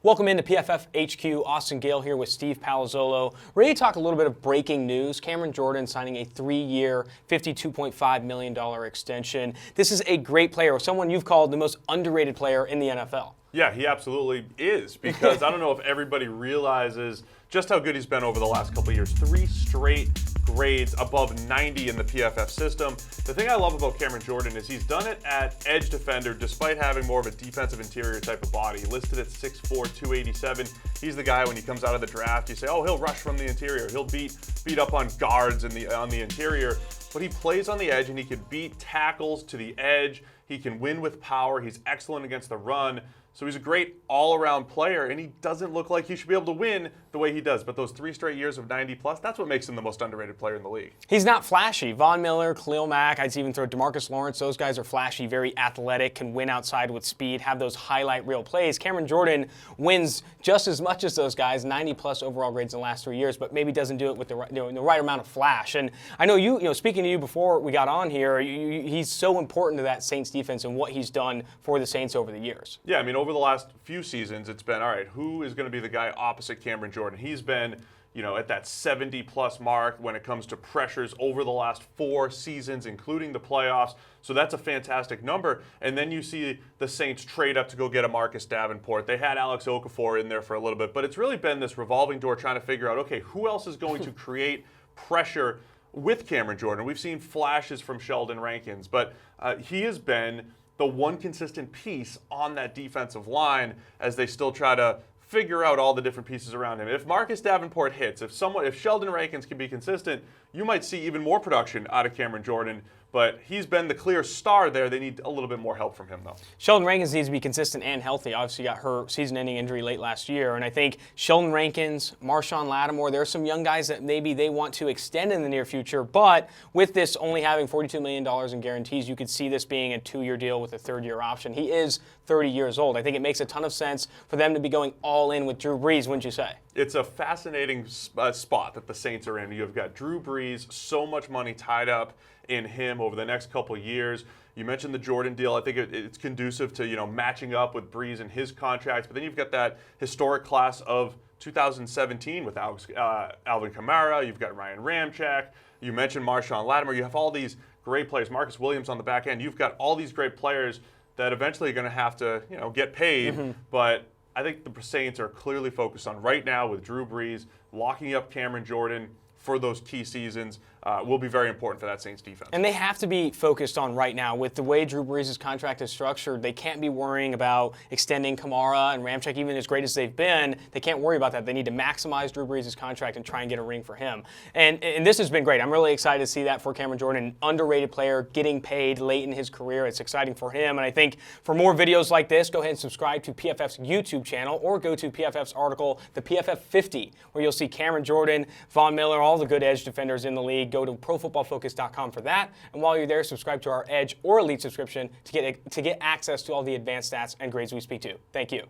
Welcome into PFF HQ. Austin Gayle here with Steve Palazzolo. Ready to talk a little bit of breaking news. Cameron Jordan signing a 3-year, $52.5 million extension. This is a great player, someone you've called the most underrated player in the NFL. Yeah, he absolutely is, because I don't know if everybody realizes just how good he's been over the last couple of years. 3 straight grades above 90 in the PFF system. The thing I love about Cameron Jordan is he's done it at edge defender despite having more of a defensive interior type of body. Listed at 6'4", 287. He's the guy when he comes out of the draft, you say, oh, he'll rush from the interior. He'll beat up on guards on the interior. But he plays on the edge and he can beat tackles to the edge. He can win with power. He's excellent against the run. So he's a great all-around player, and he doesn't look like he should be able to win the way he does. But those 3 straight years of 90+, that's what makes him the most underrated player in the league. He's not flashy. Von Miller, Khalil Mack, I'd even throw DeMarcus Lawrence. Those guys are flashy, very athletic, can win outside with speed, have those highlight reel plays. Cameron Jordan wins just as much as those guys, 90+ overall grades in the last 3 years, but maybe doesn't do it with the right amount of flash. And I know you speaking to you before we got on here, he's so important to that Saints defense and what he's done for the Saints over the years. Yeah, I mean, over the last few seasons, it's been, all right, who is going to be the guy opposite Cameron Jordan? He's been, at that 70+ mark when it comes to pressures over the last 4 seasons, including the playoffs. So that's a fantastic number. And then you see the Saints trade up to go get a Marcus Davenport. They had Alex Okafor in there for a little bit, but it's really been this revolving door trying to figure out, okay, who else is going to create pressure with Cameron Jordan? We've seen flashes from Sheldon Rankins, but he has been the one consistent piece on that defensive line as they still try to figure out all the different pieces around him. If Marcus Davenport hits, if Sheldon Rankins can be consistent, you might see even more production out of Cameron Jordan. But he's been the clear star there. They need a little bit more help from him, though. Sheldon Rankins needs to be consistent and healthy. Obviously got her season-ending injury late last year. And I think Sheldon Rankins, Marshawn Lattimore, there are some young guys that maybe they want to extend in the near future. But with this only having $42 million in guarantees, you could see this being a 2-year deal with a 3rd-year option. He is 30 years old. I think it makes a ton of sense for them to be going all in with Drew Brees, wouldn't you say? It's a fascinating spot that the Saints are in. You've got Drew Brees, so much money tied up in him over the next couple of years. You mentioned the Jordan deal. I think it's conducive to matching up with Brees and his contracts. But then you've got that historic class of 2017 with Alvin Kamara. You've got Ryan Ramczyk. You mentioned Marshawn Lattimore. You have all these great players. Marcus Williams on the back end. You've got all these great players that eventually are going to have to get paid. Mm-hmm. But I think the Saints are clearly focused on right now with Drew Brees, locking up Cameron Jordan for those key seasons will be very important for that Saints defense. And they have to be focused on right now. With the way Drew Brees' contract is structured, they can't be worrying about extending Kamara and Ramczyk, even as great as they've been. They can't worry about that. They need to maximize Drew Brees' contract and try and get a ring for him. And this has been great. I'm really excited to see that for Cameron Jordan, an underrated player getting paid late in his career. It's exciting for him. And I think for more videos like this, go ahead and subscribe to PFF's YouTube channel or go to PFF's article, the PFF 50, where you'll see Cameron Jordan, Von Miller, all the good edge defenders in the league. Go to ProFootballFocus.com for that. And while you're there, subscribe to our Edge or Elite subscription to get access to all the advanced stats and grades we speak to. Thank you.